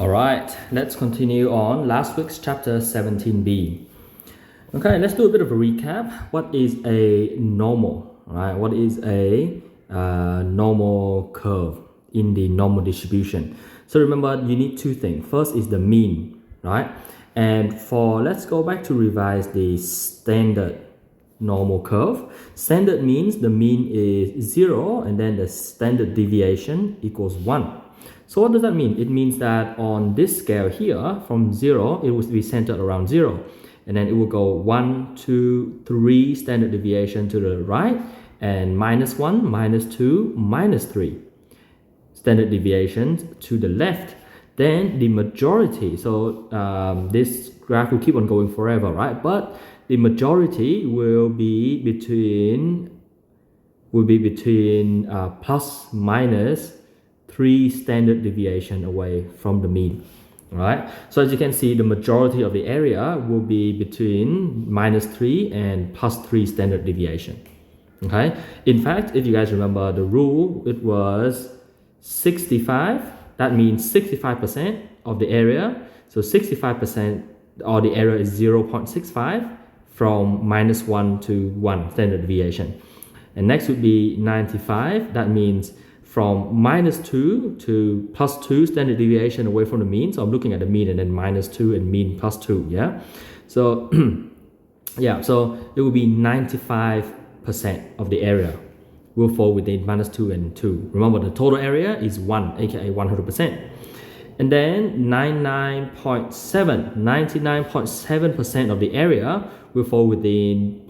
Alright, let's continue on last week's chapter 17b. Okay, let's do a bit of a recap. What is a normal, right? What is a normal curve in the normal distribution? So remember, you need two things. First is the mean, right? And let's go back to revise the standard normal curve. Standard means the mean is 0 and then the standard deviation equals 1. So what does that mean? It means that on this scale here, from 0, it will be centered around 0. And then it will go 1, 2, 3 standard deviation to the right, and -1, -2, -3 standard deviations to the left. Then the majority, so this graph will keep on going forever, right? But the majority will be between plus minus 3 standard deviation away from the mean. Right, so as you can see, the majority of the area will be between -3 and +3 standard deviation. Okay, in fact, if you guys remember the rule, it was 65. That means 65% of the area. So 65% or the area is 0.65 from -1 to 1 standard deviation. And next would be 95. That means from -2 to +2 standard deviation away from the mean. So I'm looking at the mean and then -2 and mean +2, yeah? So, yeah, so it will be 95% of the area will fall within -2 and 2. Remember, the total area is 1, aka 100%. And then 99.7% of the area will fall within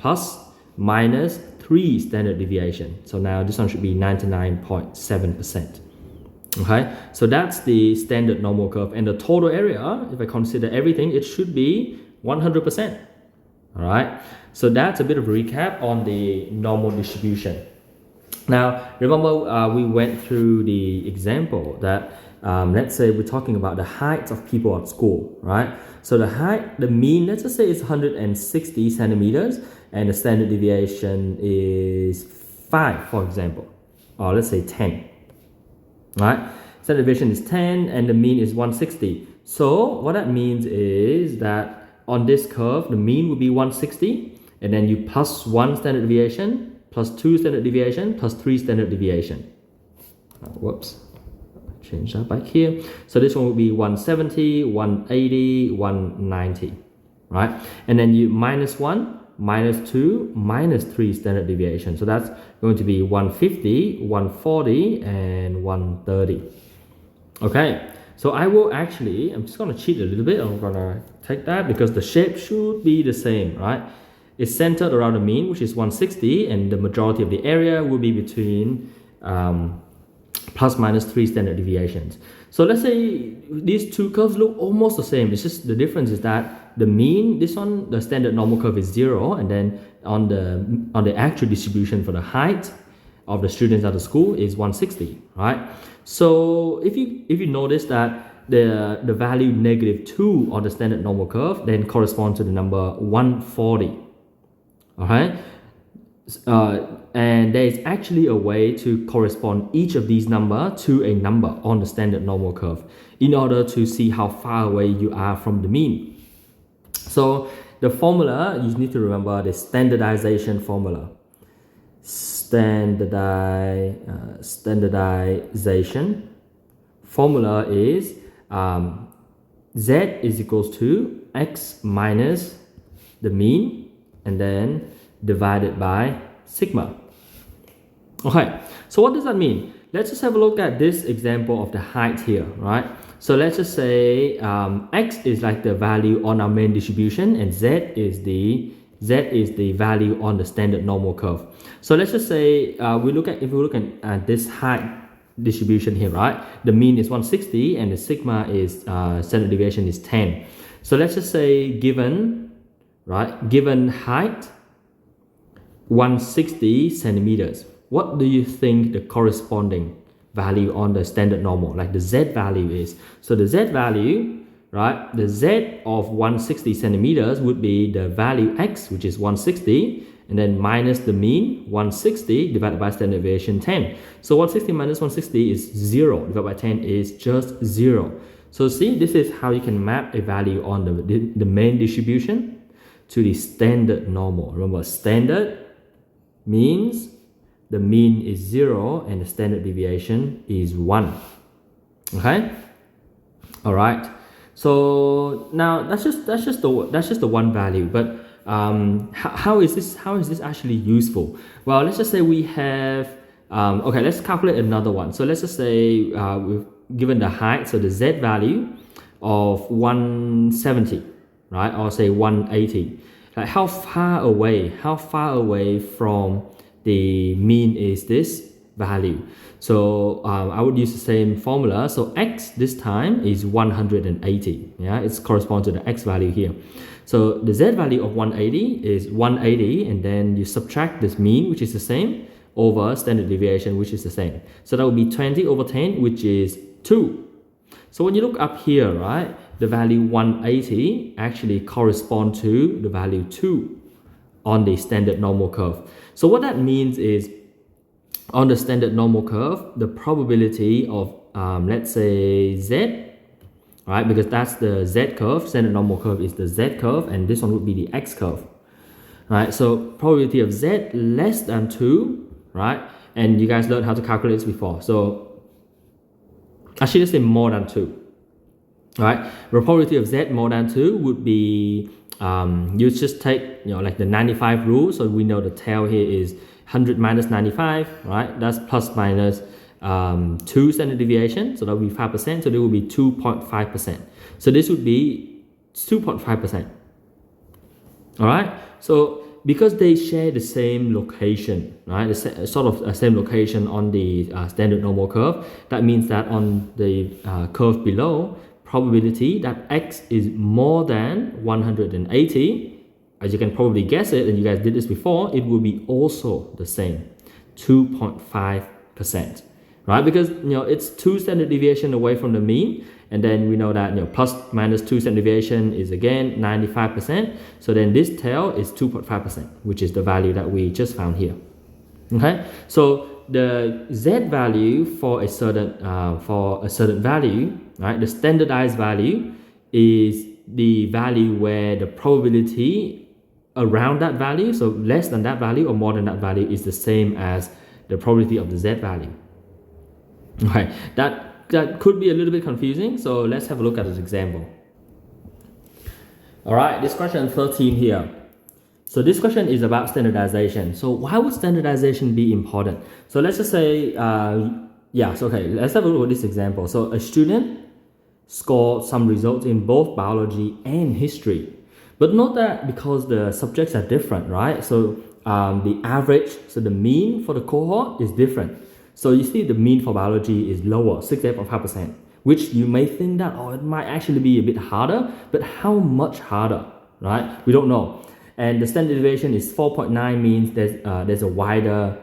minus 3 standard deviation. So now this one should be 99.7%. Okay, so that's the standard normal curve, and the total area, if I consider everything, it should be 100%. All right, so that's a bit of a recap on the normal distribution. Now remember, we went through the example that let's say we're talking about the height of people at school, right? So the height, the mean, let's just say it's 160 centimeters, and the standard deviation is 5, for example, or let's say 10, right? Standard deviation is 10 and the mean is 160. So what that means is that on this curve, the mean will be 160, and then you plus 1 standard deviation, plus 2 standard deviation, plus 3 standard deviation. Whoops, change that back here. So this one will be 170, 180, 190, right? And then you -1, -2, -3 standard deviation. So that's going to be 150, 140, and 130. Okay, so I will actually, I'm just going to cheat a little bit. I'm going to take that because the shape should be the same, right? It's centered around the mean, which is 160, and the majority of the area will be between ±3 standard deviations. So let's say these two curves look almost the same. It's just the difference is that the mean, this one, the standard normal curve is 0, and then on the actual distribution for the height of the students at the school is 160, right? So if you notice that the value -2 on the standard normal curve then corresponds to the number 140, all right? And there is actually a way to correspond each of these numbers to a number on the standard normal curve in order to see how far away you are from the mean. So the formula, you need to remember the standardization formula. Standardization formula is Z is equals to X minus the mean and then divided by sigma. Okay, so what does that mean? Let's just have a look at this example of the height here, right? So let's just say X is like the value on our main distribution, and Z is the value on the standard normal curve. So let's just say if we look at this height distribution here, right? The mean is 160 and the sigma is standard deviation is 10. So let's just say given height 160 centimeters, what do you think the corresponding value on the standard normal, like the Z value is? So the Z value, right, the Z of 160 centimeters would be the value X, which is 160, and then minus the mean 160 divided by standard deviation 10. So 160 minus 160 is 0, divided by 10 is just 0. So see, this is how you can map a value on the main distribution to the standard normal. Remember, standard means the mean is 0 and the standard deviation is 1. Okay, all right. So now that's just the one value. But how is this actually useful? Well, let's just say we have okay, let's calculate another one. So let's just say we've given the height, so the z value of 170, right, or say 180. Like how far away from the mean is this value? So I would use the same formula. So x this time is 180. Yeah, it's corresponds to the x value here. So the z value of 180 is 180, and then you subtract this mean, which is the same, over standard deviation, which is the same. So that would be 20 over 10, which is 2. So when you look up here, right, the value 180 actually corresponds to the value 2 on the standard normal curve. So what that means is, on the standard normal curve, the probability of let's say z, right, because that's the z curve, standard normal curve is the z curve, and this one would be the x curve, right? So probability of z less than 2, right, and you guys learned how to calculate this before. So actually, let's say more than 2, right? The probability of z more than 2 would be you just take, you know, like the 95 rule. So we know the tail here is 100 minus 95, right? That's plus minus 2 standard deviation, so that would be 5%. So there will be 2.5%. So this would be 2.5%. All right. So because they share the same location, right? The sort of same location on the standard normal curve. That means that on the curve below, probability that x is more than 180. As you can probably guess it, and you guys did this before, it will be also the same, 2.5%, right? Because, you know, it's 2 standard deviation away from the mean, and then we know that, you know, plus minus 2 standard deviation is again 95%. So then this tail is 2.5%, which is the value that we just found here. Okay, so the z value for a certain value, right? The standardized value is the value where the probability around that value, so less than that value or more than that value, is the same as the probability of the z value. Okay, that could be a little bit confusing, so let's have a look at this example. All right, this question 13 here. So this question is about standardization. So why would standardization be important? So let's just say, okay, let's have a look at this example. So a student scored some results in both biology and history. But note that because the subjects are different, right? So the average, so the mean for the cohort is different. So you see the mean for biology is lower, 68.5%, which you may think that, oh, it might actually be a bit harder, but how much harder, right? We don't know. And the standard deviation is 4.9, means there's a wider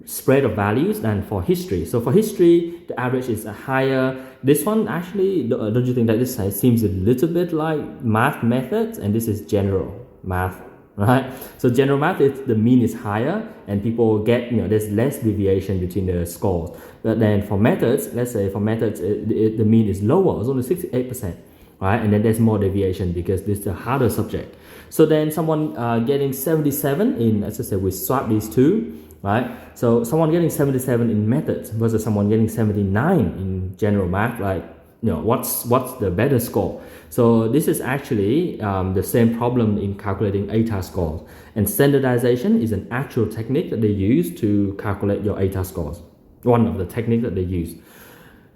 spread of values than for history. So for history, the average is higher. This one actually, don't you think that this seems a little bit like math methods, and this is general math, right? So general math, the mean is higher, and people get, you know, there's less deviation between the scores. But then for methods, let's say for methods, the mean is lower, it's only 68%, right? And then there's more deviation because this is a harder subject. So then someone getting 77 in, let's just say we swap these two, right? So someone getting 77 in methods versus someone getting 79 in general math, like, you know, what's the better score? So this is actually the same problem in calculating ATAR scores. And standardization is an actual technique that they use to calculate your ATAR scores. One of the techniques that they use.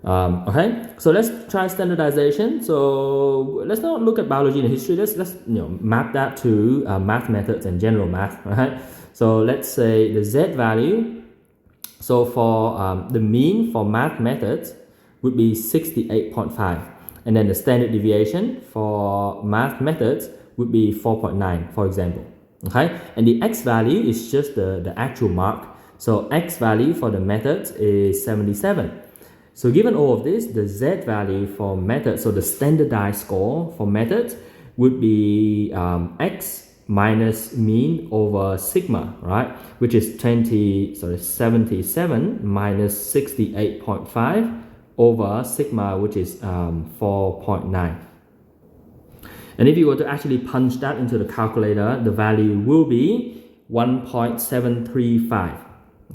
Okay, so let's try standardization. So let's not look at biology and history. Let's map that to math methods and general math, right? So let's say the z value. So for the mean for math methods would be 68.5, and then the standard deviation for math methods would be 4.9, for example. Okay, and the x value is just the actual mark. So x value for the methods is 77. So given all of this, the z value for methods, so the standardized score for methods, would be x minus mean over sigma, right? Which is 77 minus 68.5 over sigma, which is 4.9. And if you were to actually punch that into the calculator, the value will be 1.735.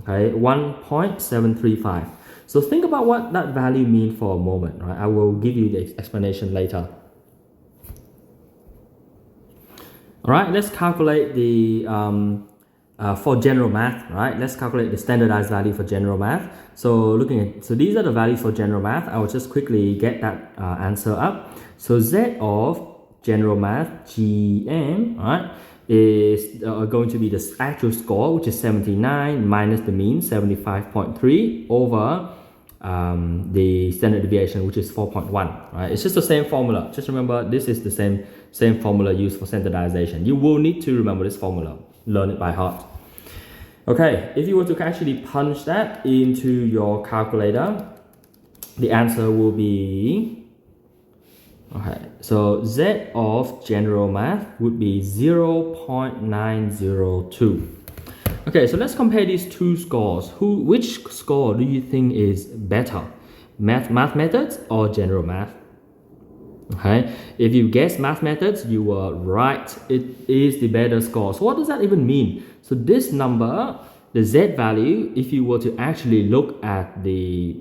Okay, 1.735. So think about what that value means for a moment, right? I will give you the explanation later. All right, let's calculate the for general math, right? Let's calculate the standardized value for general math. So these are the values for general math. I will just quickly get that answer up. So Z of general math, GM, right, is going to be the actual score, which is 79 minus the mean, 75.3 over the standard deviation, which is 4.1, right? It's just the same formula. Just remember, this is the same formula used for standardization. You will need to remember this formula, learn it by heart. Okay, if you were to actually punch that into your calculator, the answer will be, okay, so Z of general math would be 0.902. Okay, so let's compare these two scores. Which score do you think is better? Math methods or general math? Okay, if you guess math methods, you were right. It is the better score. So what does that even mean? So this number, the Z value, if you were to actually look at the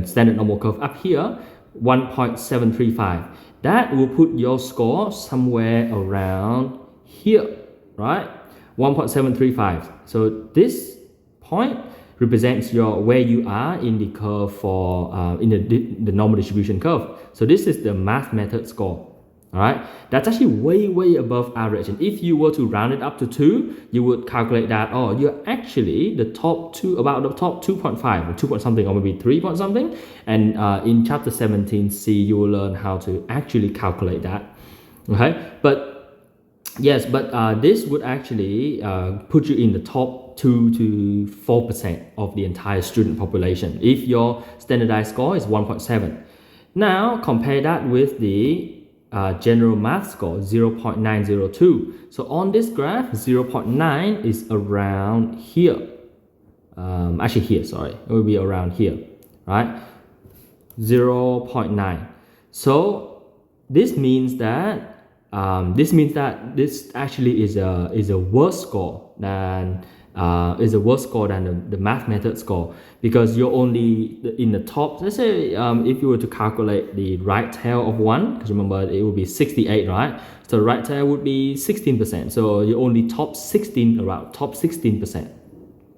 standard normal curve up here, 1.735, that will put your score somewhere around here, right? 1.735. So this point represents where you are in the curve for in the normal distribution curve. So this is the math method score. All right, that's actually way above average. And if you were to round it up to 2, you would calculate that, oh, you're actually the top 2, about the top 2.5 or 2 point something, or maybe 3 point something. And in chapter 17C, you will learn how to actually calculate that. Okay, but yes, this would actually put you in the top 2 to 4% of the entire student population if your standardized score is 1.7. Now compare that with the general math score, 0.902. So on this graph, 0.9 is around here. Actually here, sorry, it will be around here, right? 0.9. So this means that this actually is a worse score than the math method score, because you're only in the top. Let's say if you were to calculate the right tail of 1, because remember it would be 68, right? So right tail would be 16%. So you're only top 16%,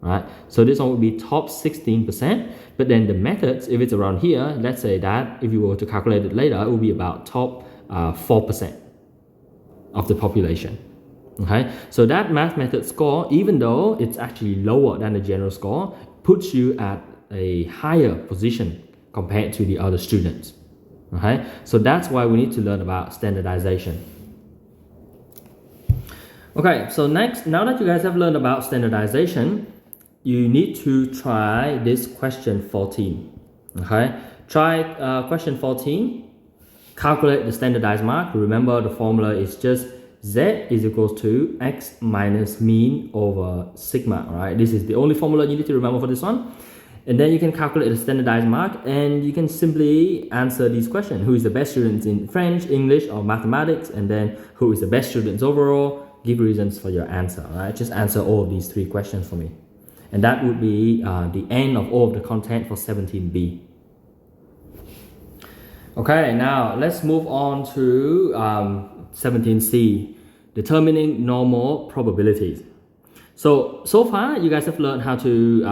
right? So this one would be top 16%. But then the methods, if it's around here, let's say that if you were to calculate it later, it would be about top 4% of the population. Okay, so that math method score, even though it's actually lower than the general score, puts you at a higher position compared to the other students. Okay, so that's why we need to learn about standardization. Okay, so next, now that you guys have learned about standardization, you need to try this question 14. Okay, try question 14. Calculate the standardized mark. Remember, the formula is just Z is equals to X minus mean over sigma, right? This is the only formula you need to remember for this one. And then you can calculate the standardized mark, and you can simply answer these questions. Who is the best student in French, English, or mathematics? And then who is the best students overall? Give reasons for your answer, right? Just answer all of these 3 questions for me. And that would be the end of all of the content for 17B. Okay, now let's move on to 17C, determining normal probabilities. So far you guys have learned how to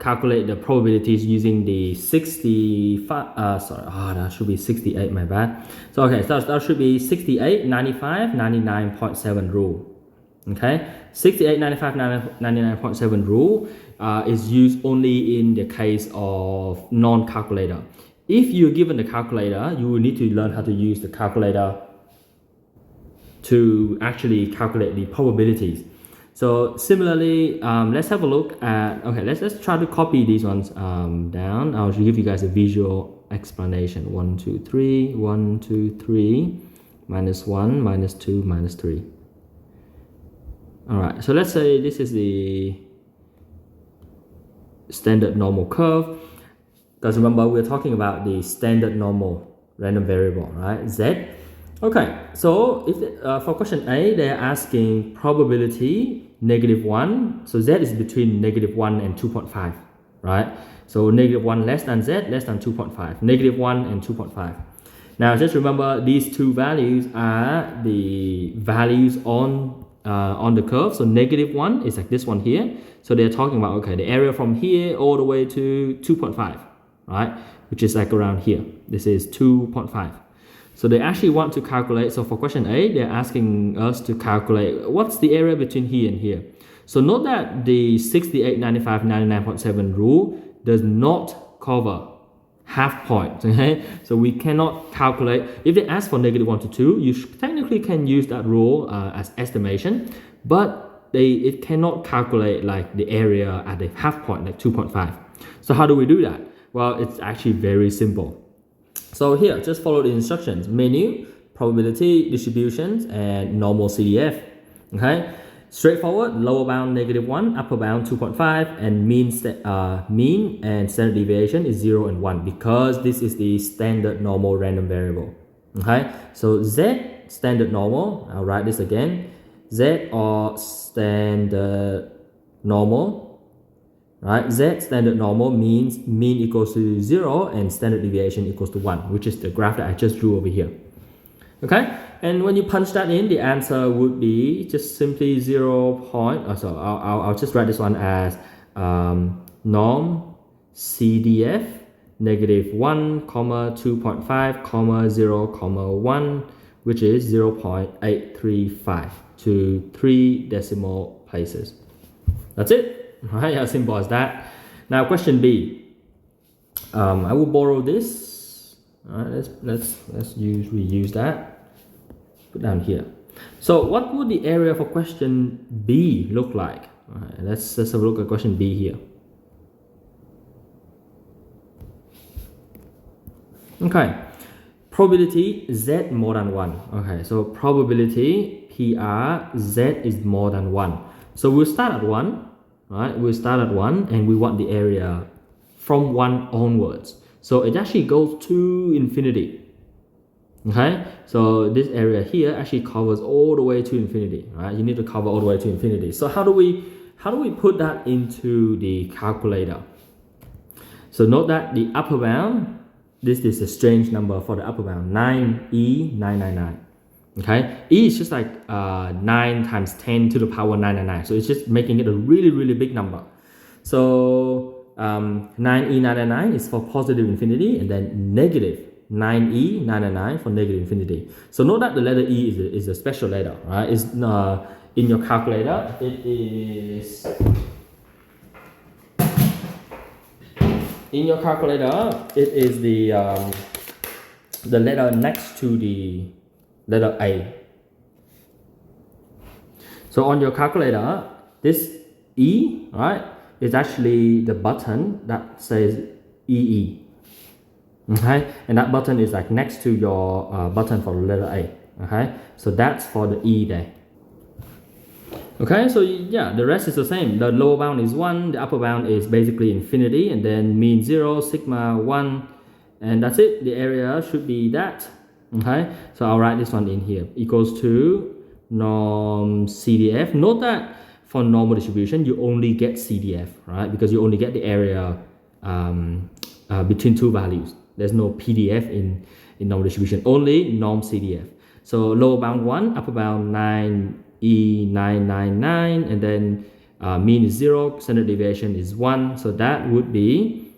calculate the probabilities using the 65, that should be 68, my bad. So okay, so that should be 68, 95, 99.7 rule. Okay, 68, 95, 99.7 rule is used only in the case of non-calculator. If you're given the calculator, you will need to learn how to use the calculator to actually calculate the probabilities. So similarly, let's have a look at, okay, let's try to copy these ones down. I'll give you guys a visual explanation. 1, 2, 3, 1, 2, 3, minus 1, minus 2, minus 3. All right, so let's say this is the standard normal curve. Because remember, we're talking about the standard normal random variable, right? Z. Okay, so if for question A, they're asking probability -1. So Z is between -1 and 2.5, right? So -1 less than Z, less than 2.5. -1 and 2.5. Now just remember these two values are the values on the curve. So -1 is like this one here. So they're talking about, okay, the area from here all the way to 2.5, right? Which is like around here. This is 2.5. So they actually want to calculate. So for question A, they're asking us to calculate what's the area between here and here. So note that the 68, 95, 99.7 rule does not cover half points, okay? So we cannot calculate. If they ask for -1 to 2, you technically can use that rule as estimation, but it cannot calculate like the area at the half point, like 2.5. So how do we do that? Well, it's actually very simple. So here, just follow the instructions: menu, probability, distributions, and normal CDF. Okay, straightforward. Lower bound -1, upper bound 2.5, and mean and standard deviation is 0 and 1 because this is the standard normal random variable. Okay, so Z standard normal. I'll write this again. Z or standard normal. Right, Z standard normal means mean equals to 0 and standard deviation equals to 1, which is the graph that I just drew over here. Okay, and when you punch that in, the answer would be just simply 0. So I'll just write this one as norm CDF -1, 2.5, 0, 1, which is 0.835 to 3 decimal places. That's it. Right, as simple as that. Now question B. I will borrow this. All right, let's reuse that. Put down here. So what would the area for question B look like? All right, let's have a look at question B here. Okay, probability Z more than 1. Okay, so probability PR Z is more than 1. So we'll start at 1. Right, we start at 1 and we want the area from 1 onwards. So it actually goes to infinity. Okay, so this area here actually covers all the way to infinity. Right, you need to cover all the way to infinity. So how do we put that into the calculator? So note that the upper bound, this is a strange number for the upper bound, 9E999. Okay, E is just like 9 times 10 to the power 999. So it's just making it a really, really big number. So 9E999 is for positive infinity, and then negative 9E999 for negative infinity. So note that the letter E is a special letter, right? It's in your calculator. It is in your calculator. It is the letter next to the letter A. So on your calculator, this E, right, is actually the button that says EE. Okay, and that button is like next to your button for the letter A. Okay, so that's for the E there. Okay, so yeah, the rest is the same. The lower bound is 1, the upper bound is basically infinity, and then mean 0, sigma 1, and that's it. The area should be that. Okay, so I'll write this one in here, equals to norm CDF. Note that for normal distribution, you only get CDF, right? Because you only get the area between two values. There's no PDF in normal distribution, only norm CDF. So lower bound 1, upper bound 9E999, and then mean is 0, standard deviation is 1. So that would be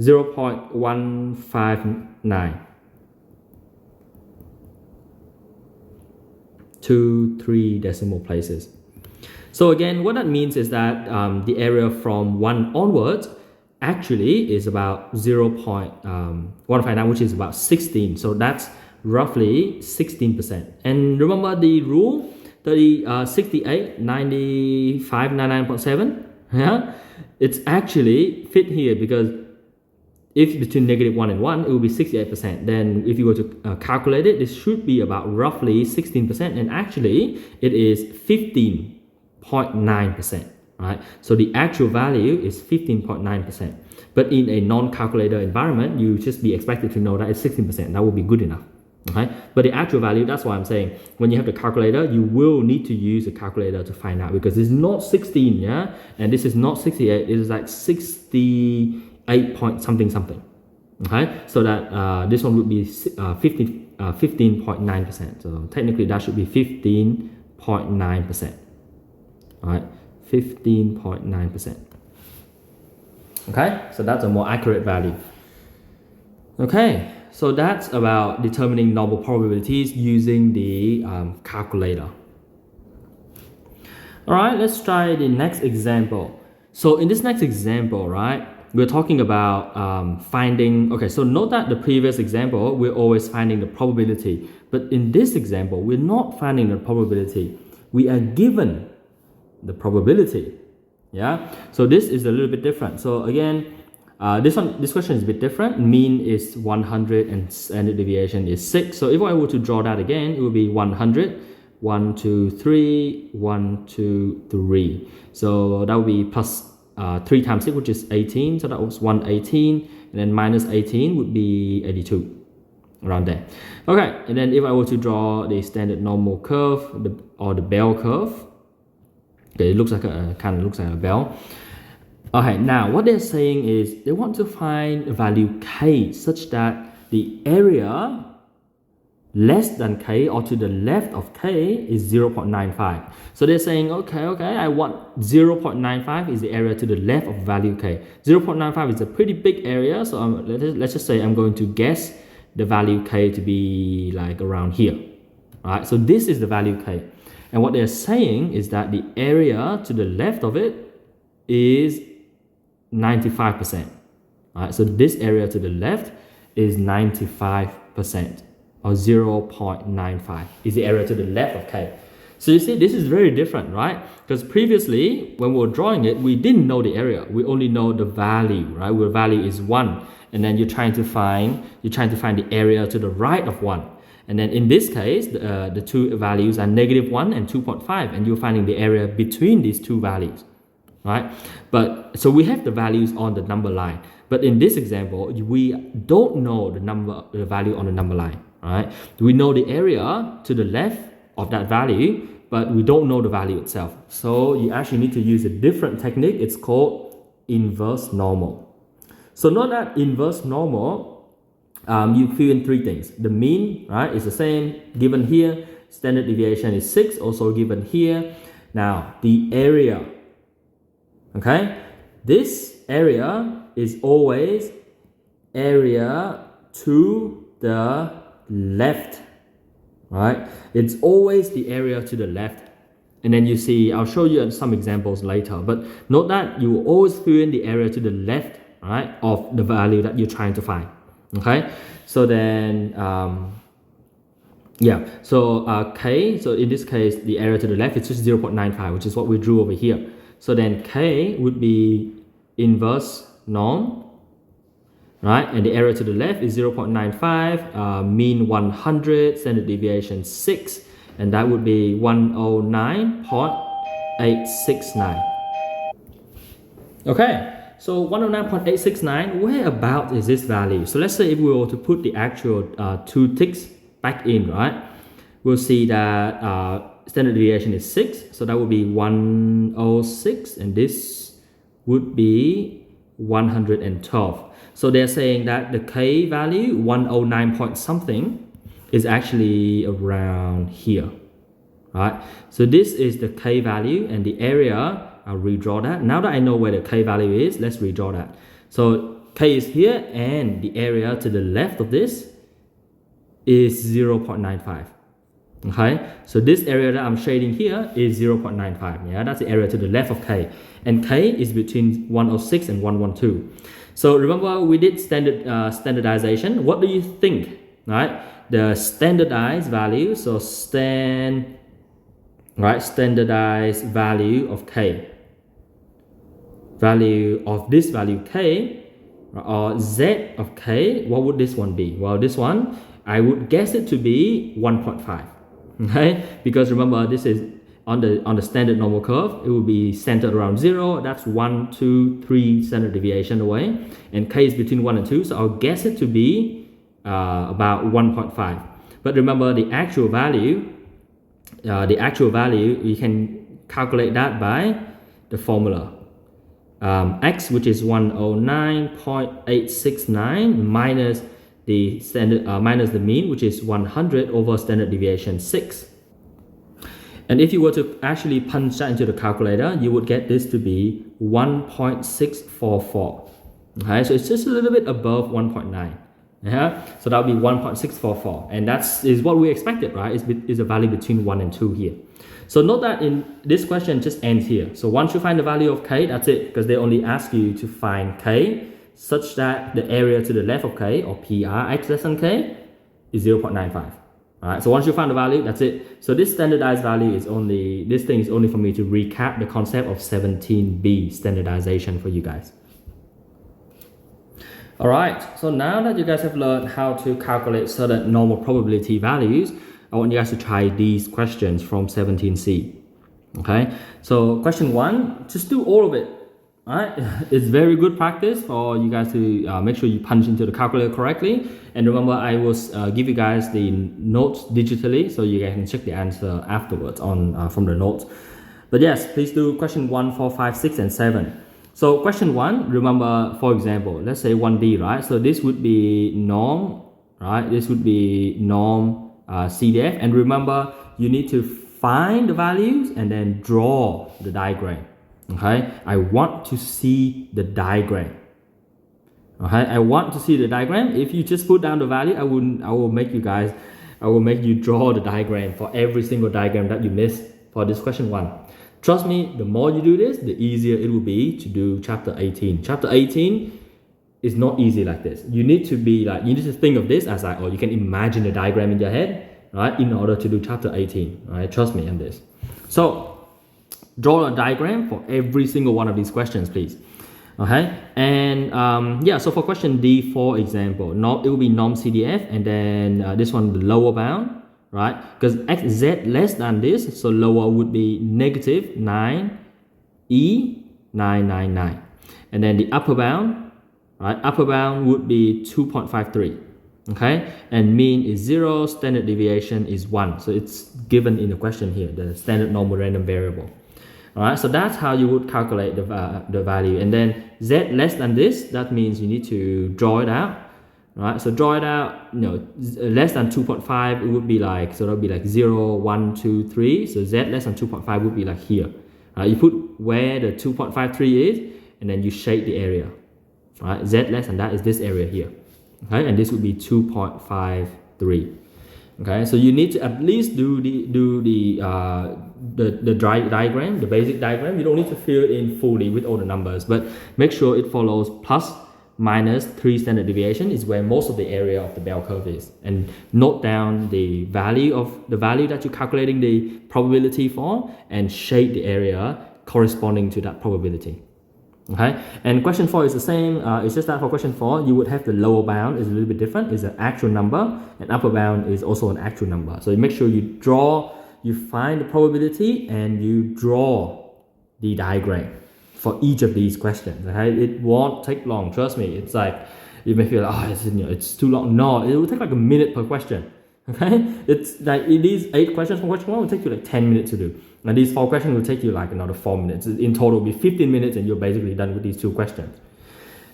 0.159. to 3 decimal places. So again, what that means is that the area from 1 onwards actually is about 0.159, which is about 16. So that's roughly 16%. And remember the rule, 68, 95, 99.7? Yeah, it's actually fit here because if between -1 and 1, it will be 68%. Then if you were to calculate it, this should be about roughly 16%. And actually, it is 15.9%. Right? So the actual value is 15.9%. But in a non-calculator environment, you just be expected to know that it's 16%. That would be good enough. Okay, but the actual value, that's why I'm saying when you have the calculator, you will need to use the calculator to find out, because it's not 16, yeah, and this is not 68. It is like 68 point something. Okay, so that this one would be 15.9%. So technically that should be 15.9%. All right, 15.9%. Okay, so that's a more accurate value. Okay, so that's about determining normal probabilities using the calculator. All right, let's try the next example. So in this next example, right, we're talking about finding, okay, so note that the previous example, we're always finding the probability. But in this example, we're not finding the probability. We are given the probability. Yeah, so this is a little bit different. So again, this question is a bit different. Mean is 100 and standard deviation is 6. So if I were to draw that again, it would be 100, 1, 2, 3, 1, 2, 3. So that would be plus 3 times 6, which is 18. So that was 118, and then minus 18 would be 82, around there. Okay, and then if I were to draw the standard normal curve or the bell curve, okay, it looks like kind of looks like a bell. Okay, now what they're saying is they want to find a value k such that the area less than k or to the left of k is 0.95. So they're saying, okay, I want 0.95 is the area to the left of value k. 0.95 is a pretty big area, so let's just say I'm going to guess the value k to be like around here. All right, so this is the value k. And what they're saying is that the area to the left of it is 95%. All right, so this area to the left is 95%, or 0.95 is the area to the left of k. So you see, this is very different, right? Because previously, when we were drawing it, we didn't know the area. We only know the value, right? Where value is 1. And then you're trying to find the area to the right of 1. And then in this case, the two values are -1 and 2.5, and you're finding the area between these two values, right? But so we have the values on the number line. But in this example, we don't know the value on the number line, right? We know the area to the left of that value, but we don't know the value itself. So you actually need to use a different technique. It's called inverse normal. So note that inverse normal, you fill in 3 things. The mean, right, is the same given here. Standard deviation is 6, also given here. Now the area, okay, this area is always area to the left, right? It's always the area to the left. And then you see, I'll show you some examples later, but note that you will always fill in the area to the left, right, of the value that you're trying to find. Okay, so then k, so in this case the area to the left is just 0.95, which is what we drew over here. So then k would be inverse norm, right, and the area to the left is 0.95, mean 100, standard deviation 6, and that would be 109.869. okay, so 109.869, where about is this value? So let's say if we were to put the actual 2 ticks back in, right, we'll see that standard deviation is 6, so that would be 106, and this would be 112. So they're saying that the k value, 109 point something, is actually around here, right? So this is the k value, and the area, I'll redraw that. Now that I know where the k value is, let's redraw that. So k is here, and the area to the left of this is 0.95. Okay, so this area that I'm shading here is 0.95. Yeah, that's the area to the left of k, and k is between 106 and 112. So remember, we did standardization. What do you think? Right, the standardized value. So standardized value of k, value of this value k, or z of k. What would this one be? Well, this one I would guess it to be 1.5. Okay, because remember, this is on the standard normal curve, it will be centered around 0. That's 1, 2, 3 standard deviation away, and k is between 1 and 2, so I'll guess it to be about 1.5. But remember, the actual value, you can calculate that by the formula. X, which is 109.869 minus the standard minus the mean, which is 100 over standard deviation 6. And if you were to actually punch that into the calculator, you would get this to be 1.644. Okay, so it's just a little bit above 1.9. Yeah, so that would be 1.644, and is what we expected, right? Is a value between 1 and 2 here. So note that in this question just ends here. So once you find the value of k, that's it, because they only ask you to find k such that the area to the left of k, or PR x less than k, is 0.95. Alright, so once you find the value, that's it. So this standardized value is only, this thing is only for me to recap the concept of 17b standardization for you guys. Alright, so now that you guys have learned how to calculate certain normal probability values, I want you guys to try these questions from 17C. Okay, so question 1, just do all of it. Alright, it's very good practice for you guys to make sure you punch into the calculator correctly. And remember, I will give you guys the notes digitally, so you guys can check the answer afterwards on from the notes. But yes, please do question 1, 4, 5, 6, and 7. So question 1, remember, for example, let's say 1B, right? So this would be norm, right? This would be norm CDF. And remember, you need to find the values and then draw the diagram. Okay, I want to see the diagram. Okay, I want to see the diagram. If you just put down the value, I will make you draw the diagram for every single diagram that you miss for this question 1. Trust me, the more you do this, the easier it will be to do chapter 18. Chapter 18 is not easy like this. You need to think of this as you can imagine the diagram in your head, right, in order to do chapter 18. Right, trust me on this. So draw a diagram for every single one of these questions, please. Okay, and yeah, so for question D, for example, it will be norm CDF, and then this one, the lower bound, right? Because xz less than this, so lower would be negative 9E999, and then the upper bound, right? Upper bound would be 2.53. Okay, and mean is 0, standard deviation is 1. So it's given in the question here, the standard normal random variable. Alright, so that's how you would calculate the value. And then z less than this, that means you need to draw it out. Alright, so draw it out, less than 2.5, it would be like, so that would be like 0, 1, 2, 3. So z less than 2.5 would be like here. You put where the 2.53 is, and then you shade the area. Alright, z less than that is this area here. Okay, and this would be 2.53. Okay, so you need to at least do the diagram, the basic diagram. You don't need to fill it in fully with all the numbers, but make sure it follows plus minus 3 standard deviation is where most of the area of the bell curve is, and note down the value that you're calculating the probability for, and shade the area corresponding to that probability. Okay, and question 4 is the same. It's just that for question 4, you would have the lower bound is a little bit different. It's an actual number, and upper bound is also an actual number. So you make sure you find the probability, and you draw the diagram for each of these questions. Okay, it won't take long. Trust me. It's like you may feel it's too long. No, it will take like a minute per question. Okay, it's like these 8 questions from question 1 will take you like 10 minutes to do. And these 4 questions will take you like another 4 minutes. In total, it will be 15 minutes, and you're basically done with these 2 questions.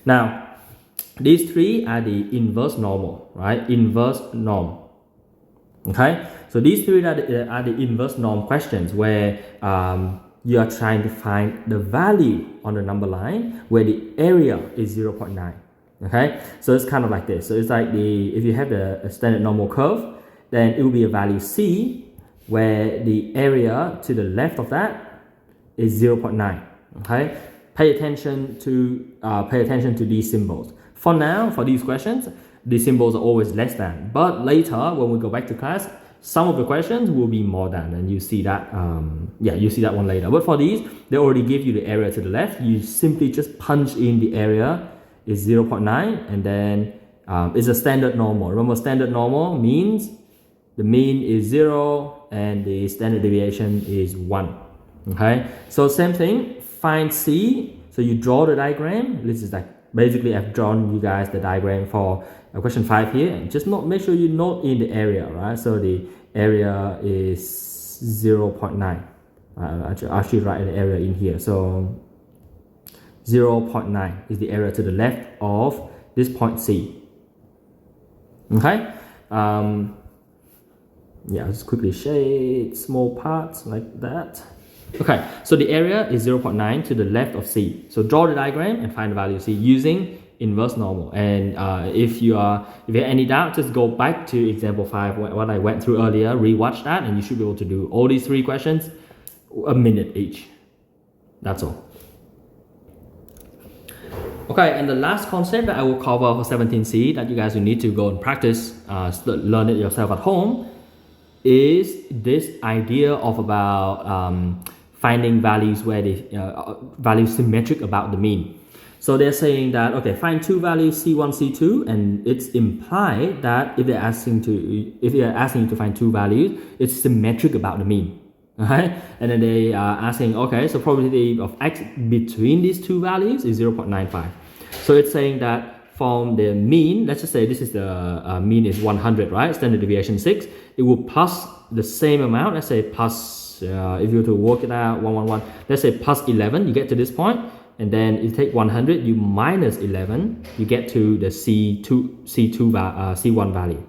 Now, these 3 are the inverse normal, right? Inverse norm. Okay, so these 3 are the inverse norm questions where you are trying to find the value on the number line where the area is 0.9. Okay, so it's kind of like this. So it's like if you have a standard normal curve, then it will be a value C, where the area to the left of that is 0.9. Okay, pay attention to these symbols. For now, for these questions, the symbols are always less than, but later when we go back to class, some of the questions will be more than, and you see that you see that one later. But for these, they already give you the area to the left. You simply just punch in the area is 0.9, and then it's a standard normal. Remember, standard normal means the mean is 0, and the standard deviation is 1. Okay, so same thing, find C. So you draw the diagram. This is like basically I've drawn you guys the diagram for question 5 here. And just make sure you note in the area, right? So the area is 0.9. I'll actually write the area in here. So 0.9 is the area to the left of this point C. Okay. Yeah, I'll just quickly shade small parts like that. Okay, so the area is 0.9 to the left of C. So draw the diagram and find the value of C using inverse normal. And if you have any doubt, just go back to example 5, what I went through earlier, rewatch that, and you should be able to do all these 3 questions a minute each. That's all. Okay, and the last concept that I will cover for 17C that you guys will need to go and practice, learn it yourself at home, is this idea of about finding values where the values symmetric about the mean. So they're saying that, okay, find 2 values C1, C2, and it's implied that if you're asking you to find 2 values, it's symmetric about the mean. Okay? And then they are asking, okay, so probability of X between these 2 values is 0.95. So it's saying that from the mean, let's just say this is the mean is 100, right? Standard deviation 6. It will plus the same amount. Let's say plus, if you were to work it out, 111. Let's say plus 11. You get to this point, and then you take 100. You minus 11. You get to the C1 value.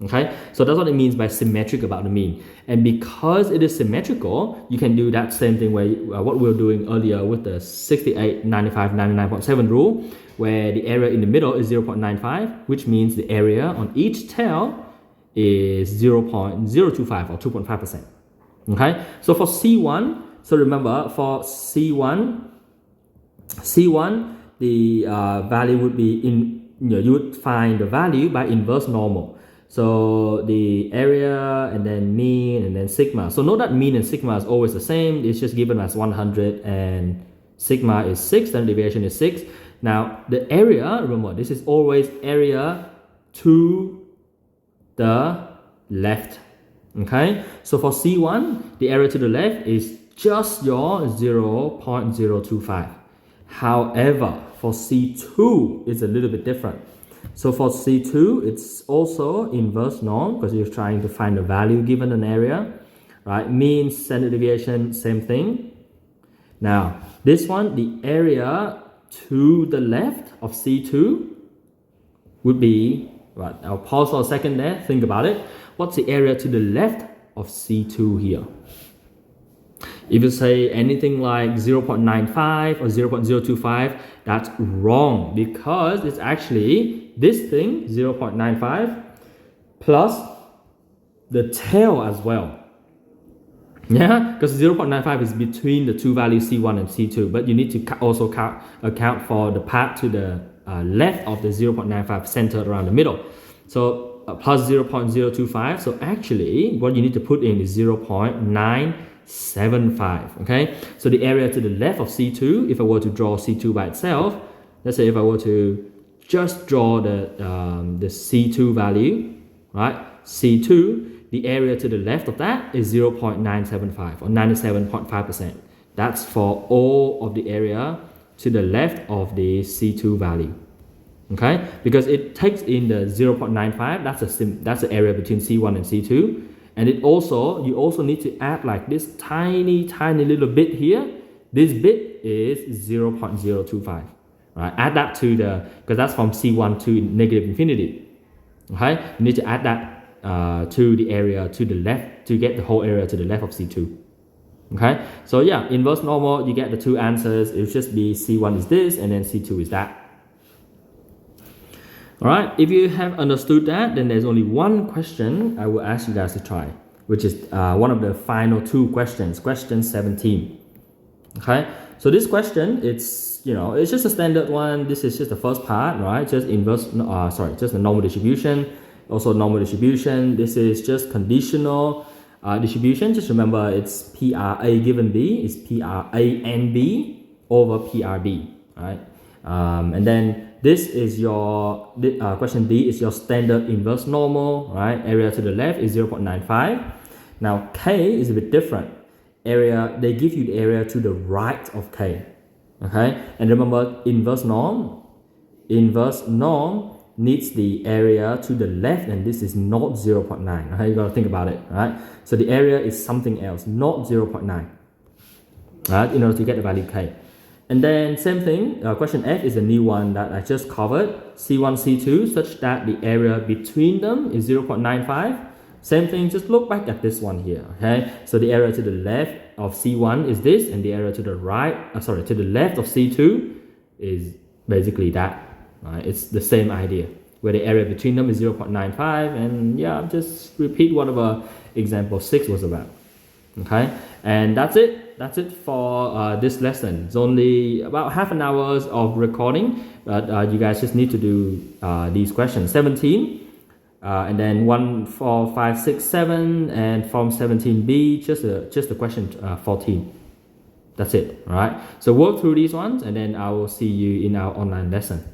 Okay, so that's what it means by symmetric about the mean. And because it is symmetrical, you can do that same thing where what we were doing earlier with the 68, 95, 99.7 rule, where the area in the middle is 0.95, which means the area on each tail is 0.025 or 2.5%. Okay, so for C1, so remember for C1, the value would be you would find the value by inverse normal. So the area and then mean and then sigma. So note that mean and sigma is always the same. It's just given as 100 and sigma is 6, standard deviation is 6. Now the area, remember this is always area to the left. Okay, so for C1, the area to the left is just your 0.025. However, for C2, it's a little bit different. So for C2, it's also inverse norm because you're trying to find a value given an area, right? Mean, standard deviation, same thing. Now, this one, the area to the left of C2 would be, right, I'll pause for a second there, think about it. What's the area to the left of C2 here? If you say anything like 0.95 or 0.025, that's wrong because it's actually this thing, 0.95, plus the tail as well. Yeah, because 0.95 is between the 2 values C1 and C2, but you need to also account for the part to the left of the 0.95 centered around the middle. So plus 0.025, so actually what you need to put in is 0.975, okay? So the area to the left of C2, if I were to draw C2 by itself, let's say if I were to just draw the C2 value, right? C2, the area to the left of that is 0.975 or 97.5%. That's for all of the area to the left of the C2 value, okay? Because it takes in the 0.95, that's the area between C1 and C2. And you also need to add like this tiny little bit here. This bit is 0.025, right? Add that to because that's from C1 to negative infinity, okay? You need to add that to the area to the left to get the whole area to the left of C2, okay? So yeah, inverse normal, you get the 2 answers. It will just be C1 is this and then C2 is that. All right, if you have understood that, then there's only one question I will ask you guys to try, which is one of the final 2 questions, question 17. Okay, so this question, it's just a standard one. This is just the first part, right? Just just the normal distribution, also normal distribution. This is just conditional distribution. Just remember, it's PRA given B is PRA and B over PRB, right? And then this is your question D is your standard inverse normal, right? Area to the left is 0.95. Now K is a bit different. Area, they give you the area to the right of K. Okay, and remember inverse norm needs the area to the left, and this is not 0.9. Okay, you gotta think about it, right? So the area is something else, not 0.9. Right, in order to get the value K. And then same thing, question F is a new one that I just covered, C1, C2, such that the area between them is 0.95. Same thing, just look back at this one here, okay? So the area to the left of C1 is this, and the area to the to the left of C2 is basically that, right? It's the same idea, where the area between them is 0.95, and yeah, just repeat whatever example 6 was about, okay? And that's it for this lesson. It's only about half an hour of recording, but you guys just need to do these questions. 17, and then 1, 4, 5, 6, 7, and from 17b, just the question 14. That's it, all right? So work through these ones, and then I will see you in our online lesson.